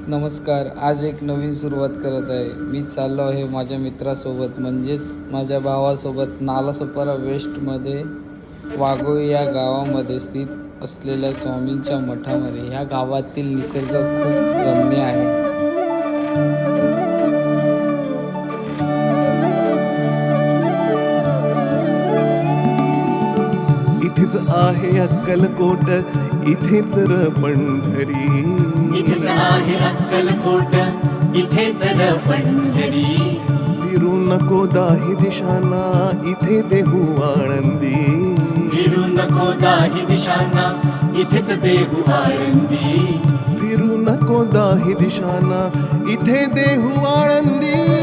नमस्कार. आज एक नवीन सुरुवात करत आहे. मी चाललो आहे माझ्या मित्रासोबत म्हणजेच माझ्या भावासोबत नालासोपारा वेस्टमध्ये वाघोळी या गावामध्ये स्थित असलेल्या स्वामींच्या मठामध्ये. ह्या गावातील निसर्ग खूप रम्य आहे. इथेच आहे अक्कलकोट, इथेच र पंढरी. इथेच आहे अक्कलकोट, इथेच र पंढरी. फिरू नको दाही दिशांना, इथे देहू आळंदी. फिरू नको दाही दिशांना, इथेच देहू आळंदी. फिरू नको दाही दिशांना, इथे देहू आळंदी.